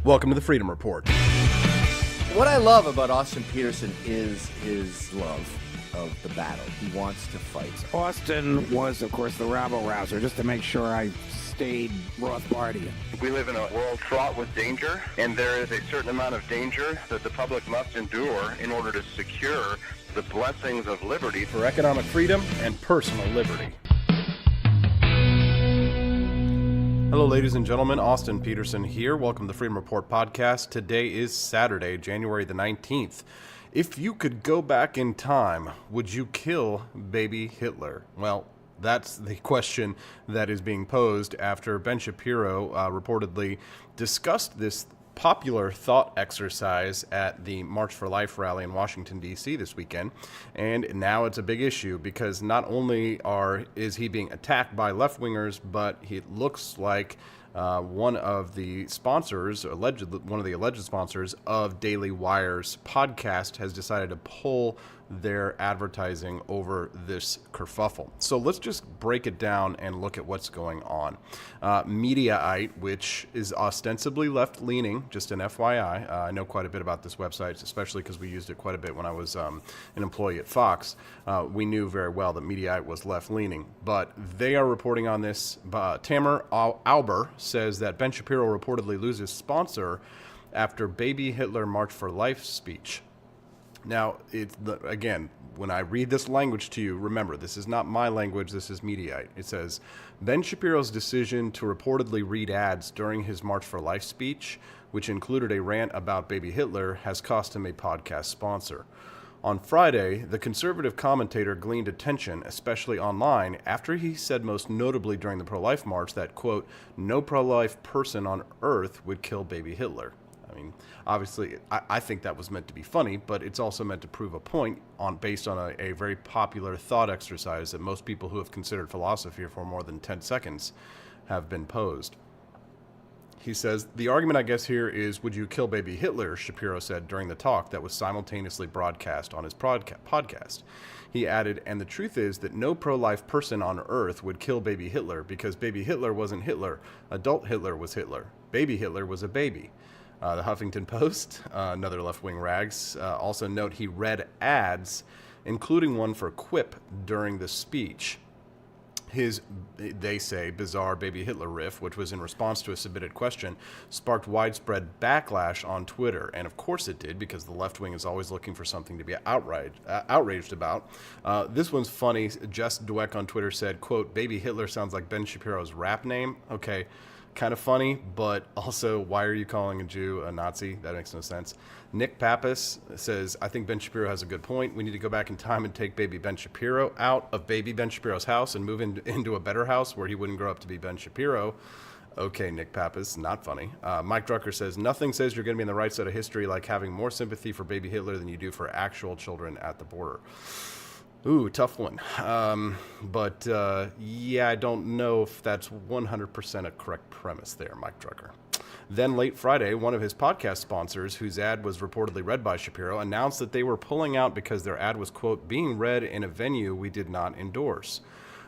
Welcome to the Freedom Report. What I love about Austin Peterson is his love of the battle. He wants to fight. Austin was, of course, the rabble-rouser, just to make sure I stayed Rothbardian. We live in a world fraught with danger, and there is a certain amount of danger that the public must endure in order to secure the blessings of liberty. For economic freedom and personal liberty. Hello, ladies and gentlemen. Austin Peterson here. Welcome to the Freedom Report podcast. Today is Saturday, January the 19th. If you could go back in time, would you kill baby Hitler? Well, that's the question that is being posed after Ben Shapiro reportedly discussed this popular thought exercise at the March for Life rally in Washington, D.C. this weekend. And now it's a big issue because not only is he being attacked by left-wingers, but it looks like one of the sponsors, one of the alleged sponsors of Daily Wire's podcast has decided to pull their advertising over this kerfuffle. So let's just break it down and look at what's going on. Mediaite, which is ostensibly left-leaning, just an FYI. I know quite a bit about this website, especially because we used it quite a bit when I was an employee at Fox. We knew very well that Mediaite was left-leaning, but they are reporting on this. Tamer Alber says that Ben Shapiro reportedly loses sponsor after Baby Hitler March for Life speech. Now, again, when I read this language to you, remember, this is not my language, this is Mediaite. It says, Ben Shapiro's decision to reportedly read ads during his March for Life speech, which included a rant about baby Hitler, has cost him a podcast sponsor. On Friday, the conservative commentator gleaned attention, especially online, after he said most notably during the pro-life march that, quote, no pro-life person on earth would kill baby Hitler. I mean, obviously, I think that was meant to be funny, but it's also meant to prove a point based on a very popular thought exercise that most people who have considered philosophy for more than 10 seconds have been posed. He says, the argument, I guess, here is, would you kill baby Hitler, Shapiro said during the talk that was simultaneously broadcast on his podcast. He added, and the truth is that no pro-life person on earth would kill baby Hitler because baby Hitler wasn't Hitler. Adult Hitler was Hitler. Baby Hitler was a baby. The Huffington Post, another left-wing rags, also note he read ads, including one for Quip during the speech. His, they say, bizarre baby Hitler riff, which was in response to a submitted question, sparked widespread backlash on Twitter. And of course it did, because the left wing is always looking for something to be outraged about. This one's funny. Jess Dweck on Twitter said, quote, baby Hitler sounds like Ben Shapiro's rap name. Okay. Kind of funny, but also, why are you calling a Jew a Nazi? That makes no sense. Nick Pappas says, I think Ben Shapiro has a good point. We need to go back in time and take baby Ben Shapiro out of baby Ben Shapiro's house and move into a better house where he wouldn't grow up to be Ben Shapiro. Okay, Nick Pappas, not funny. Mike Drucker says, nothing says you're going to be on the right side of history like having more sympathy for baby Hitler than you do for actual children at the border. Ooh, tough one. But yeah, I don't know if that's 100% a correct premise there, Mike Drucker. Then late Friday, one of his podcast sponsors, whose ad was reportedly read by Shapiro, announced that they were pulling out because their ad was, quote, being read in a venue we did not endorse.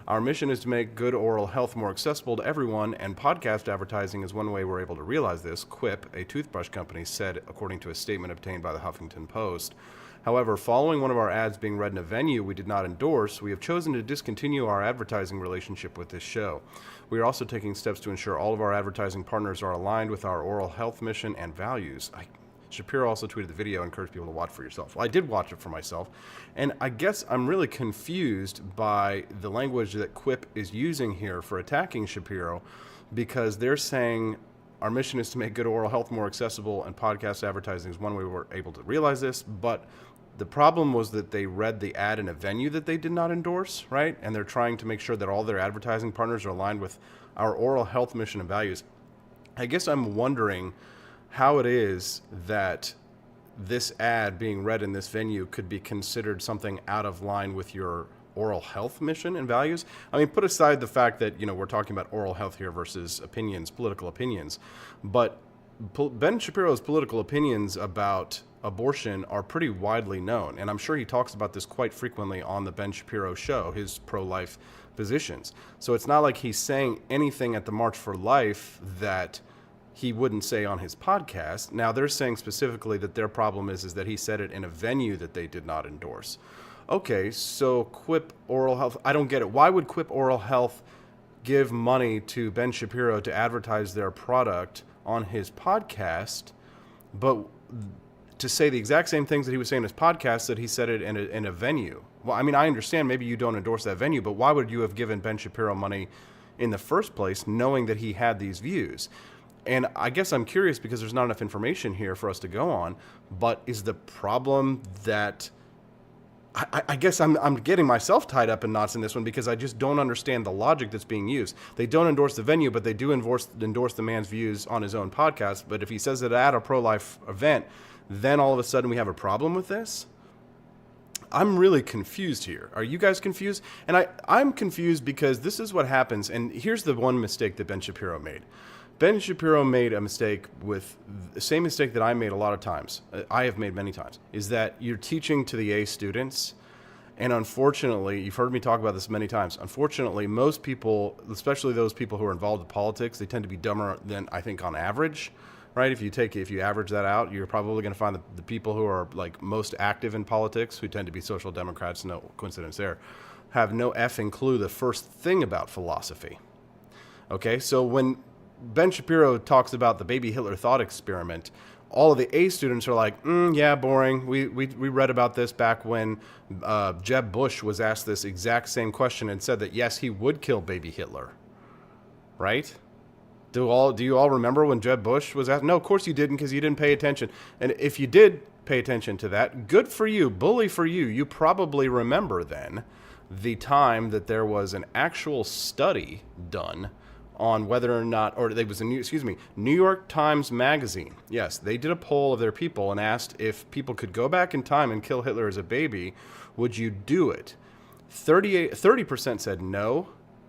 Our mission is to make good oral health more accessible to everyone, and podcast advertising is one way we're able to realize this, Quip, a toothbrush company, said, according to a statement obtained by the Huffington Post. However, following one of our ads being read in a venue we did not endorse, we have chosen to discontinue our advertising relationship with this show. We are also taking steps to ensure all of our advertising partners are aligned with our oral health mission and values. Shapiro also tweeted the video and encouraged people to watch for yourself. Well, I did watch it for myself, and I guess I'm really confused by the language that Quip is using here for attacking Shapiro, because they're saying our mission is to make good oral health more accessible, and podcast advertising is one way we're able to realize this, but the problem was that they read the ad in a venue that they did not endorse, right? And they're trying to make sure that all their advertising partners are aligned with our oral health mission and values. I guess I'm wondering how it is that this ad being read in this venue could be considered something out of line with your oral health mission and values. I mean, put aside the fact that, we're talking about oral health here versus opinions, political opinions, but Ben Shapiro's political opinions about abortion are pretty widely known, and I'm sure he talks about this quite frequently on the Ben Shapiro show, his pro-life positions. So it's not like he's saying anything at the March for Life that he wouldn't say on his podcast. Now they're saying specifically that their problem is that he said it in a venue that they did not endorse. Okay, so Quip Oral Health, I don't get it. Why would Quip Oral Health give money to Ben Shapiro to advertise their product on his podcast, but to say the exact same things that he was saying in his podcast, that he said it in a venue? Well, I mean, I understand maybe you don't endorse that venue, but why would you have given Ben Shapiro money in the first place, knowing that he had these views? And I guess I'm curious because there's not enough information here for us to go on, but is the problem that I guess I'm getting myself tied up in knots in this one because I just don't understand the logic that's being used. They don't endorse the venue, but they do endorse the man's views on his own podcast. But if he says it at a pro-life event, then all of a sudden we have a problem with this? I'm really confused here. Are you guys confused? And I'm confused because this is what happens. And here's the one mistake that Ben Shapiro made. Ben Shapiro made a mistake with the same mistake that I made a lot of times. I have made many times, is that you're teaching to the A students. And unfortunately, you've heard me talk about this many times. Unfortunately, most people, especially those people who are involved in politics, they tend to be dumber than I think on average, right? If you average that out, you're probably going to find the people who are like most active in politics, who tend to be social democrats, no coincidence there, have no effing clue the first thing about philosophy. Okay, so when Ben Shapiro talks about the baby Hitler thought experiment, all of the A students are like, yeah, boring. We read about this back when Jeb Bush was asked this exact same question and said that, yes, he would kill baby Hitler. Right? Do you all remember when Jeb Bush was asked? No, of course you didn't, because you didn't pay attention. And if you did pay attention to that, good for you, bully for you. You probably remember then the time that there was an actual study done on whether or not, or it was New York Times Magazine. Yes, they did a poll of their people and asked if people could go back in time and kill Hitler as a baby, would you do it? 30% said no,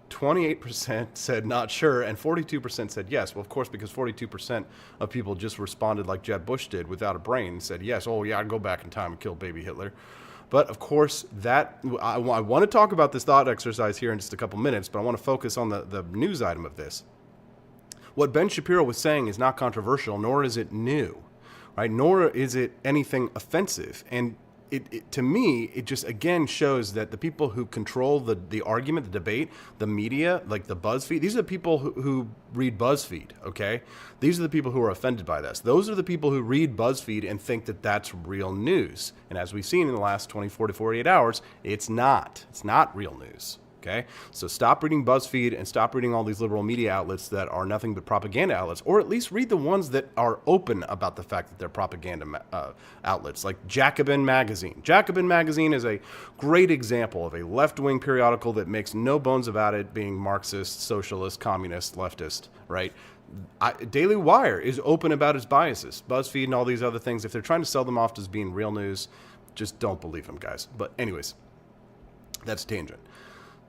28% said not sure, and 42% said yes. Well, of course, because 42% of people just responded like Jeb Bush did without a brain and said yes, oh yeah, I'd go back in time and kill baby Hitler. But of course, I want to talk about this thought exercise here in just a couple minutes, but I want to focus on the news item of this. What Ben Shapiro was saying is not controversial, nor is it new, right? Nor is it anything offensive. And to me, it just again shows that the people who control the argument, the debate, the media, like the BuzzFeed, these are the people who read BuzzFeed, okay? These are the people who are offended by this. Those are the people who read BuzzFeed and think that that's real news. And as we've seen in the last 24 to 48 hours, it's not. It's not real news. Okay, so stop reading BuzzFeed and stop reading all these liberal media outlets that are nothing but propaganda outlets, or at least read the ones that are open about the fact that they're propaganda outlets, like Jacobin Magazine. Jacobin Magazine is a great example of a left-wing periodical that makes no bones about it being Marxist, socialist, communist, leftist, right? Daily Wire is open about its biases. BuzzFeed and all these other things, if they're trying to sell them off as being real news, just don't believe them, guys. But anyways, that's a tangent.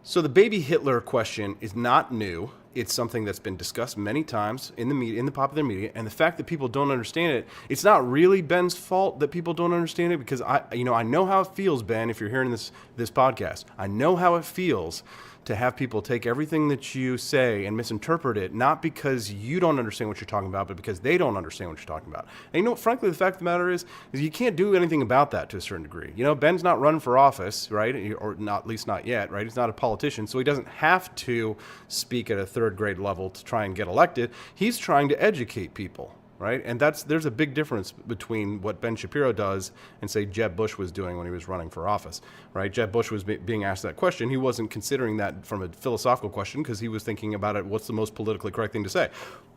So the baby Hitler question is not new. It's something that's been discussed many times in the media, in the popular media, and the fact that people don't understand it, it's not really Ben's fault that people don't understand it, because I know how it feels, Ben, if you're hearing this podcast. I know how it feels to have people take everything that you say and misinterpret it, not because you don't understand what you're talking about, but because they don't understand what you're talking about. And frankly, the fact of the matter is you can't do anything about that to a certain degree. Ben's not running for office, right? Or not, at least not yet, right? He's not a politician, so he doesn't have to speak at a third grade level to try and get elected. He's trying to educate people. Right? And there's a big difference between what Ben Shapiro does and, say, Jeb Bush was doing when he was running for office. Right? Jeb Bush was being asked that question. He wasn't considering that from a philosophical question, because he was thinking about it, what's the most politically correct thing to say?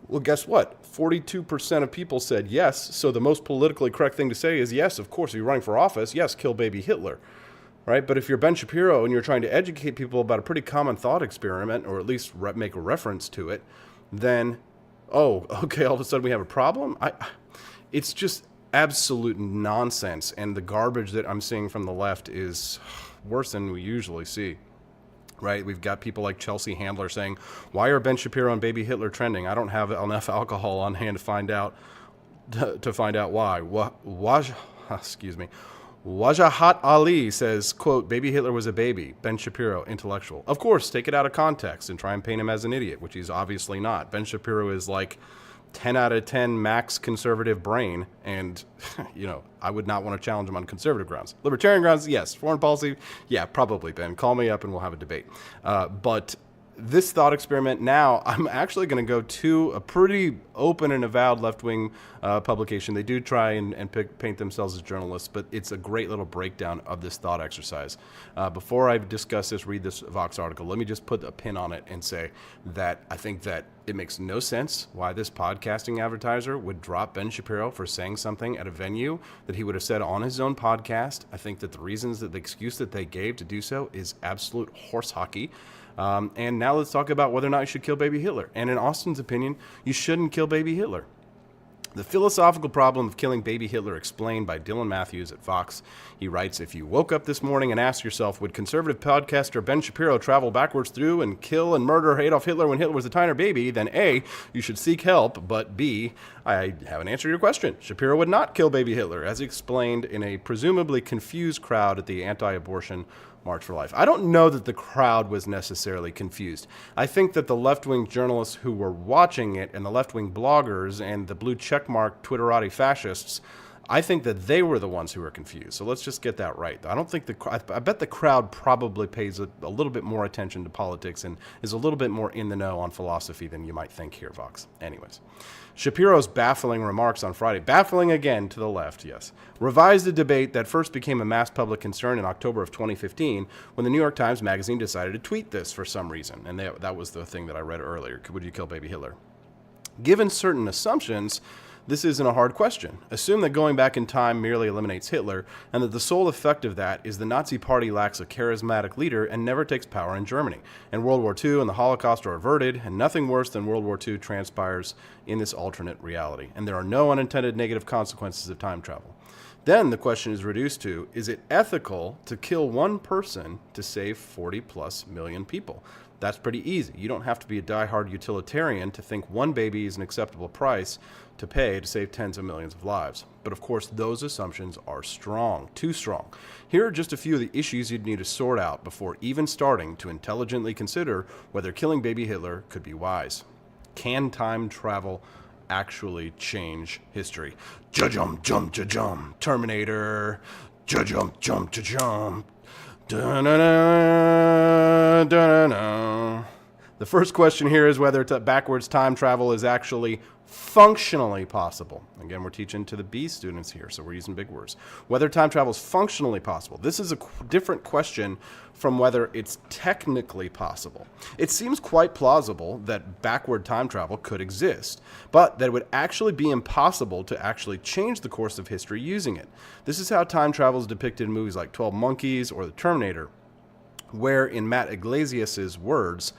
Well, guess what? 42% of people said yes, so the most politically correct thing to say is yes, of course, if you're running for office, yes, kill baby Hitler. Right? But if you're Ben Shapiro and you're trying to educate people about a pretty common thought experiment, or at least make a reference to it, then oh, okay, all of a sudden we have a problem? It's just absolute nonsense, and the garbage that I'm seeing from the left is worse than we usually see. Right? We've got people like Chelsea Handler saying, why are Ben Shapiro and baby Hitler trending? I don't have enough alcohol on hand to find out why. Excuse me. Wajahat Ali says, quote, baby Hitler was a baby. Ben Shapiro, intellectual. Of course, take it out of context and try and paint him as an idiot, which he's obviously not. Ben Shapiro is like 10 out of 10 max conservative brain, and, I would not want to challenge him on conservative grounds. Libertarian grounds, yes. Foreign policy, yeah, probably, Ben. Call me up and we'll have a debate. But this thought experiment now, I'm actually going to go to a pretty open and avowed left-wing publication. They do try and paint themselves as journalists, but it's a great little breakdown of this thought exercise. Before I discuss this, read this Vox article, let me just put a pin on it and say that I think that it makes no sense why this podcasting advertiser would drop Ben Shapiro for saying something at a venue that he would have said on his own podcast. I think that the excuse that they gave to do so is absolute horse hockey. And now let's talk about whether or not you should kill baby Hitler. And in Austin's opinion, you shouldn't kill baby Hitler. The philosophical problem of killing baby Hitler explained by Dylan Matthews at Fox. He writes, if you woke up this morning and asked yourself, would conservative podcaster Ben Shapiro travel backwards through and kill and murder Adolf Hitler when Hitler was a tiny baby, then A, you should seek help, but B, I haven't answered your question. Shapiro would not kill baby Hitler, as explained in a presumably confused crowd at the anti-abortion March for Life. I don't know that the crowd was necessarily confused. I think that the left-wing journalists who were watching it and the left-wing bloggers and the blue checkmark Twitterati fascists, I think that they were the ones who were confused. So let's just get that right. I don't think I bet the crowd probably pays a little bit more attention to politics and is a little bit more in the know on philosophy than you might think here, Vox. Anyways, Shapiro's baffling remarks on Friday, baffling again to the left, yes, revised a debate that first became a mass public concern in October of 2015 when the New York Times Magazine decided to tweet this for some reason. And that was the thing that I read earlier. Would you kill baby Hitler? Given certain assumptions, this isn't a hard question. Assume that going back in time merely eliminates Hitler, and that the sole effect of that is the Nazi Party lacks a charismatic leader and never takes power in Germany. And World War II and the Holocaust are averted, and nothing worse than World War II transpires in this alternate reality. And there are no unintended negative consequences of time travel. Then the question is reduced to, is it ethical to kill one person to save 40+ million people? That's pretty easy. You don't have to be a diehard utilitarian to think one baby is an acceptable price to pay to save tens of millions of lives. But of course, those assumptions are strong, too strong. Here are just a few of the issues you'd need to sort out before even starting to intelligently consider whether killing baby Hitler could be wise. Can time travel actually change history? Ja-jump, jump, ja-jump. Terminator. Ja-jump, jump, ja-jump. Da-na-na, da-na-na. The first question here is whether backwards time travel is actually functionally possible. Again, we're teaching to the B students here, so we're using big words. Whether time travel is functionally possible. This is a different question from whether it's technically possible. It seems quite plausible that backward time travel could exist, but that it would actually be impossible to actually change the course of history using it. This is how time travel is depicted in movies like 12 Monkeys or The Terminator, where, in Matt Iglesias' words,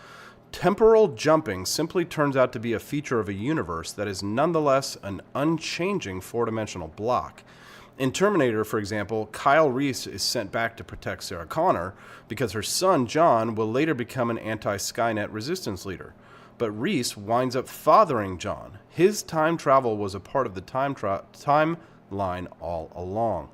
temporal jumping simply turns out to be a feature of a universe that is nonetheless an unchanging four-dimensional block. In Terminator, for example, Kyle Reese is sent back to protect Sarah Connor because her son, John, will later become an anti-Skynet resistance leader. But Reese winds up fathering John. His time travel was a part of the timeline all along.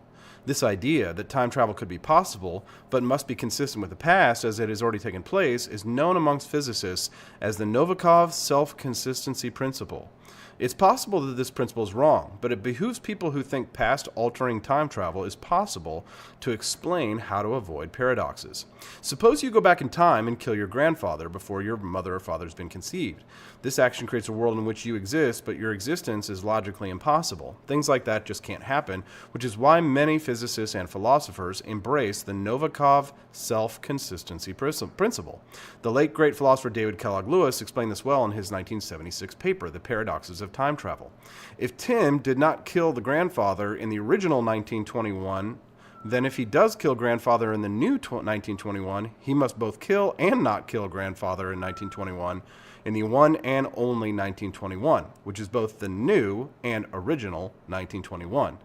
This idea that time travel could be possible, but must be consistent with the past as it has already taken place, is known amongst physicists as the Novikov self-consistency principle. It's possible that this principle is wrong, but it behooves people who think past-altering time travel is possible to explain how to avoid paradoxes. Suppose you go back in time and kill your grandfather before your mother or father has been conceived. This action creates a world in which you exist, but your existence is logically impossible. Things like that just can't happen, which is why many physicists and philosophers embrace the Novikov self-consistency principle. The late great philosopher David Kellogg Lewis explained this well in his 1976 paper, The Paradoxes of Time Travel. If Tim did not kill the grandfather in the original 1921, then if he does kill grandfather in the new 1921, he must both kill and not kill grandfather in 1921 in the one and only 1921, which is both the new and original 1921.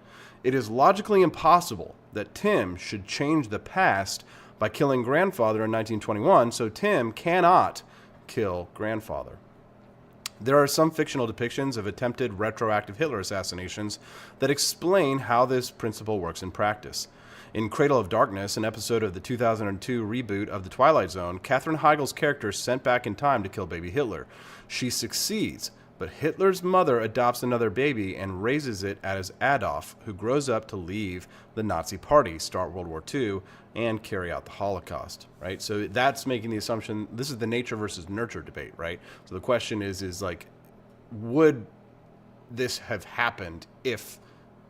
It is logically impossible that Tim should change the past by killing grandfather in 1921, so Tim cannot kill grandfather. There are some fictional depictions of attempted retroactive Hitler assassinations that explain how this principle works in practice. In Cradle of Darkness, an episode of the 2002 reboot of The Twilight Zone, Katherine Heigl's character is sent back in time to kill baby Hitler. She succeeds, But Hitler's mother adopts another baby and raises it as Adolf, who grows up to leave the Nazi Party, start World War II, and carry out the Holocaust, right? So that's making the assumption, this is the nature versus nurture debate, right? So the question is like, would this have happened if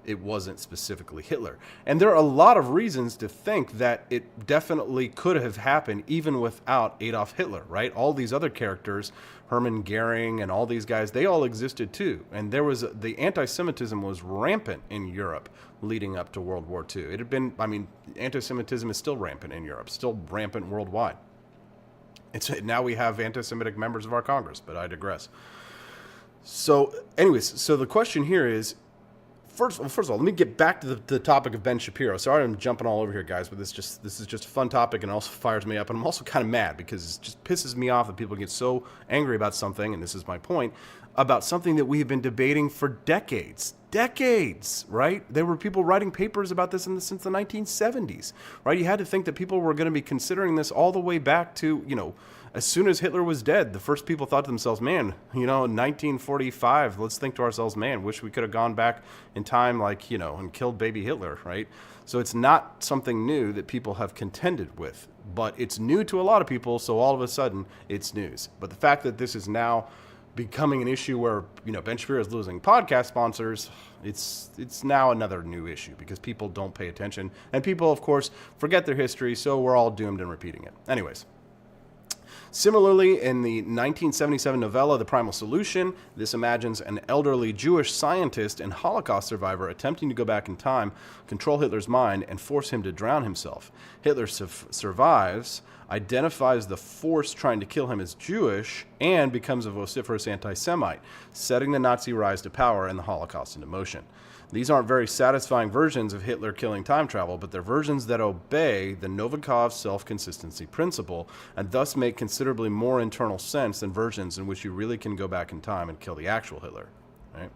it wasn't specifically Hitler? And there are a lot of reasons to think that it definitely could have happened even without Adolf Hitler, right? All these other characters, Hermann Goering and all these guys, they all existed too. And there was, the anti-Semitism was rampant in Europe leading up to World War II. It had been, I mean, anti-Semitism is still rampant in Europe, still rampant worldwide. Now we have anti-Semitic members of our Congress, but I digress. So anyways, so the question here is, First of all, let me get back to the topic of Ben Shapiro. Sorry I'm jumping all over here, guys, but this is just a fun topic and also fires me up. And I'm also kind of mad because it just pisses me off that people get so angry about something, and this is my point, about something that we have been debating for decades. Decades, right? There were people writing papers about this since the 1970s, right? You had to think that people were going to be considering this all the way back to, as soon as Hitler was dead, the first people thought to themselves, man, in 1945, let's think to ourselves, man, wish we could have gone back in time, and killed baby Hitler, right? So it's not something new that people have contended with, but it's new to a lot of people, so all of a sudden, it's news. But the fact that this is now becoming an issue where, Ben Shapiro is losing podcast sponsors, it's now another new issue because people don't pay attention, and people, of course, forget their history, so we're all doomed in repeating it. Anyways. Similarly, in the 1977 novella, The Primal Solution, this imagines an elderly Jewish scientist and Holocaust survivor attempting to go back in time, control Hitler's mind, and force him to drown himself. Hitler survives, identifies the force trying to kill him as Jewish, and becomes a vociferous anti-Semite, setting the Nazi rise to power and the Holocaust into motion. These aren't very satisfying versions of Hitler killing time travel, but they're versions that obey the Novikov self-consistency principle and thus make considerably more internal sense than versions in which you really can go back in time and kill the actual Hitler, right?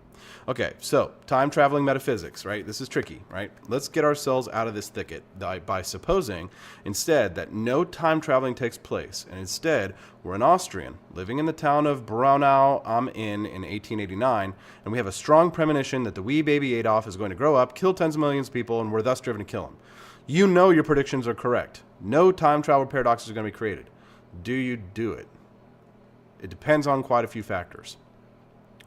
Okay, so time-traveling metaphysics, right? This is tricky, right? Let's get ourselves out of this thicket by supposing instead that no time traveling takes place, and instead we're an Austrian living in the town of Braunau am Inn in 1889, and we have a strong premonition that the wee baby Adolf is going to grow up, kill tens of millions of people, and we're thus driven to kill him. You know your predictions are correct. No time travel paradoxes are going to be created. Do you do it? It depends on quite a few factors.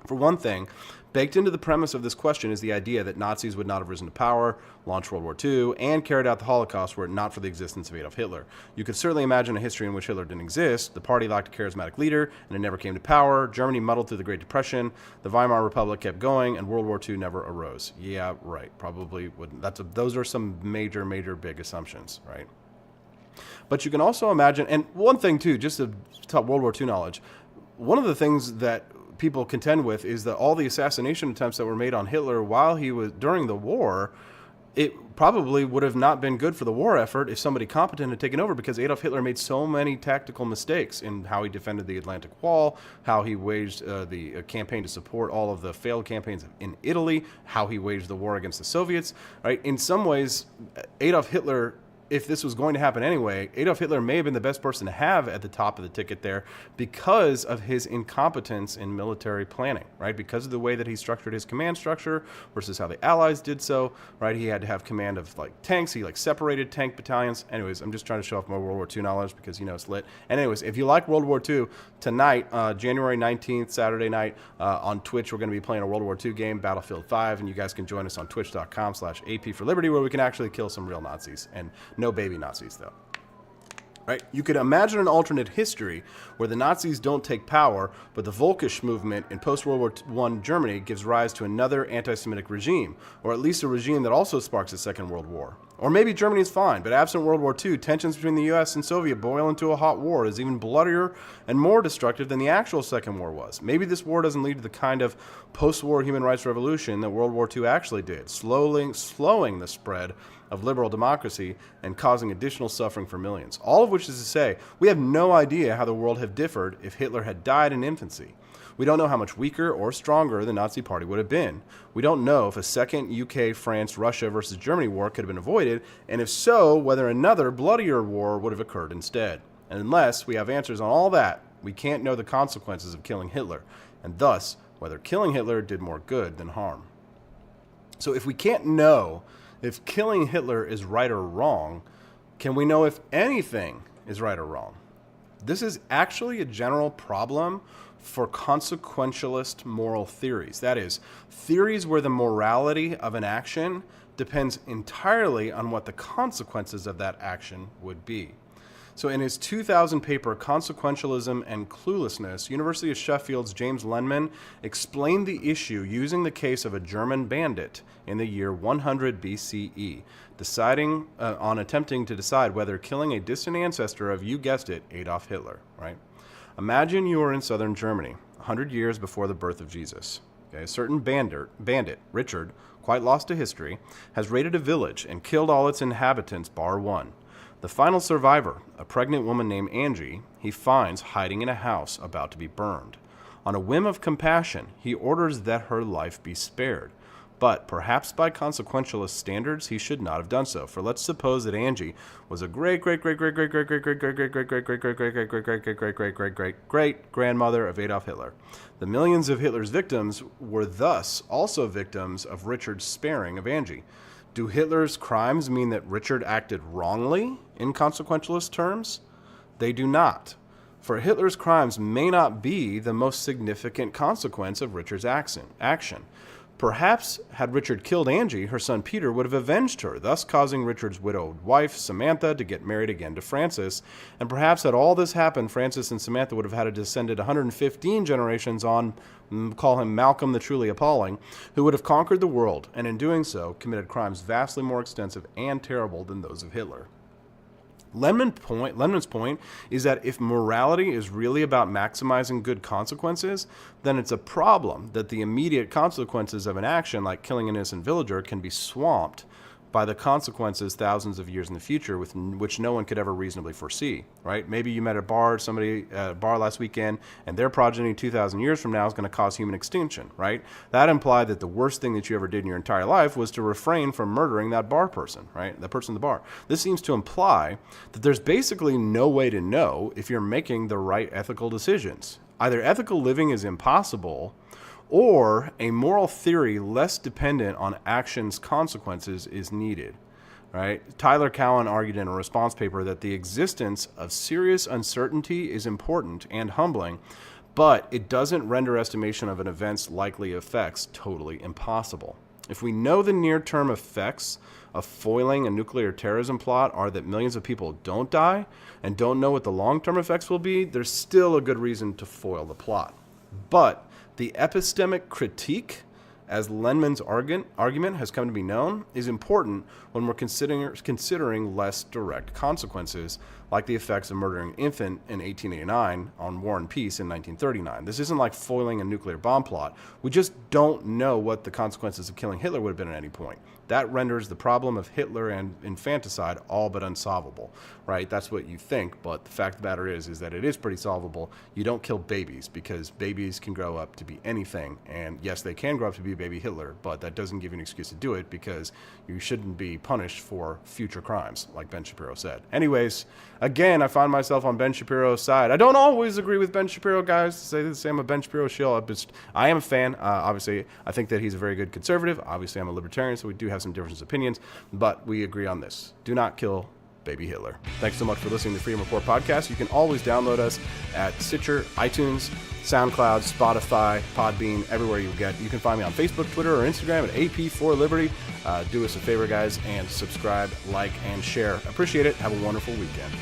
For one thing, baked into the premise of this question is the idea that Nazis would not have risen to power, launched World War II, and carried out the Holocaust were it not for the existence of Adolf Hitler. You could certainly imagine a history in which Hitler didn't exist, the party lacked a charismatic leader, and it never came to power, Germany muddled through the Great Depression, the Weimar Republic kept going, and World War II never arose. Yeah, right, probably wouldn't. Those are some major big assumptions, right? But you can also imagine, and one thing too, just to talk World War II knowledge, one of the things that people contend with is that all the assassination attempts that were made on Hitler while he was during the war, it probably would have not been good for the war effort if somebody competent had taken over, because Adolf Hitler made so many tactical mistakes in how he defended the Atlantic Wall, how he waged the campaign to support all of the failed campaigns in Italy, how he waged the war against the Soviets, right? In some ways, Adolf Hitler, if this was going to happen anyway, Adolf Hitler may have been the best person to have at the top of the ticket there because of his incompetence in military planning, right? Because of the way that he structured his command structure versus how the Allies did so, right? He had to have command of tanks. He separated tank battalions. Anyways, I'm just trying to show off my World War II knowledge because it's lit. And anyways, if you like World War II, tonight, January 19th, Saturday night, on Twitch, we're going to be playing a World War II game, Battlefield 5, and you guys can join us on twitch.com/AP for Liberty, where we can actually kill some real Nazis. And no baby Nazis, though. Right? You could imagine an alternate history where the Nazis don't take power, but the Volkisch movement in post-World War I Germany gives rise to another anti-Semitic regime, or at least a regime that also sparks a Second World War. Or maybe Germany is fine, but absent World War II, tensions between the U.S. and Soviet boil into a hot war is even bloodier and more destructive than the actual Second War was. Maybe this war doesn't lead to the kind of post-war human rights revolution that World War II actually did, slowing the spread of liberal democracy and causing additional suffering for millions. All of which is to say, we have no idea how the world had differed if Hitler had died in infancy. We don't know how much weaker or stronger the Nazi Party would have been. We don't know if a second UK, France, Russia versus Germany war could have been avoided, and if so, whether another bloodier war would have occurred instead. And unless we have answers on all that, we can't know the consequences of killing Hitler, and thus whether killing Hitler did more good than harm. So if we can't know if killing Hitler is right or wrong, can we know if anything is right or wrong? This is actually a general problem for consequentialist moral theories. That is, theories where the morality of an action depends entirely on what the consequences of that action would be. So in his 2000 paper, Consequentialism and Cluelessness, University of Sheffield's James Lenman explained the issue using the case of a German bandit in the year 100 BCE, deciding on attempting to decide whether killing a distant ancestor of, you guessed it, Adolf Hitler, right? Imagine you are in southern Germany, 100 years before the birth of Jesus. Okay, a certain bandit, Richard, quite lost to history, has raided a village and killed all its inhabitants bar one. The final survivor, a pregnant woman named Angie, he finds hiding in a house about to be burned. On a whim of compassion, he orders that her life be spared. But perhaps by consequentialist standards, he should not have done so. For let's suppose that Angie was a great-great-great-great-great-great-great-great-great-great-great-great-great-grandmother of Adolf Hitler. The millions of Hitler's victims were thus also victims of Richard's sparing of Angie. Do Hitler's crimes mean that Richard acted wrongly in consequentialist terms? They do not. For Hitler's crimes may not be the most significant consequence of Richard's action. Perhaps, had Richard killed Angie, her son Peter would have avenged her, thus causing Richard's widowed wife, Samantha, to get married again to Francis. And perhaps had all this happened, Francis and Samantha would have had a descendant 115 generations on, call him Malcolm the Truly Appalling, who would have conquered the world, and in doing so, committed crimes vastly more extensive and terrible than those of Hitler. Lenman's point is that if morality is really about maximizing good consequences, then it's a problem that the immediate consequences of an action like killing an innocent villager can be swamped by the consequences thousands of years in the future, which no one could ever reasonably foresee, right? Maybe you met somebody at a bar last weekend, and their progeny 2,000 years from now is going to cause human extinction, right? That implied that the worst thing that you ever did in your entire life was to refrain from murdering that bar person, right? That person in the bar. This seems to imply that there's basically no way to know if you're making the right ethical decisions. Either ethical living is impossible, or a moral theory less dependent on action's consequences is needed, right? Tyler Cowen argued in a response paper that the existence of serious uncertainty is important and humbling, but it doesn't render estimation of an event's likely effects totally impossible. If we know the near-term effects of foiling a nuclear terrorism plot are that millions of people don't die and don't know what the long-term effects will be, there's still a good reason to foil the plot. But the epistemic critique, as Lenman's argument has come to be known, is important when we're considering less direct consequences, like the effects of murdering an infant in 1889 on War and Peace in 1939. This isn't like foiling a nuclear bomb plot. We just don't know what the consequences of killing Hitler would have been at any point. That renders the problem of Hitler and infanticide all but unsolvable, right? That's what you think, but the fact of the matter is that it is pretty solvable. You don't kill babies because babies can grow up to be anything, and yes, they can grow up to be baby Hitler, but that doesn't give you an excuse to do it because you shouldn't be punished for future crimes, like Ben Shapiro said. Anyways, again, I find myself on Ben Shapiro's side. I don't always agree with Ben Shapiro, guys. To say the same, I'm a Ben Shapiro shill. I am a fan. Obviously, I think that he's a very good conservative. Obviously, I'm a libertarian, so we do have some different opinions, but we agree on this. Do not kill baby Hitler. Thanks so much for listening to the Freedom Report podcast. You can always download us at Stitcher, iTunes, SoundCloud, Spotify, Podbean, everywhere you get. You can find me on Facebook, Twitter, or Instagram at AP4Liberty. Do us a favor, guys, and subscribe, like, and share. Appreciate it. Have a wonderful weekend.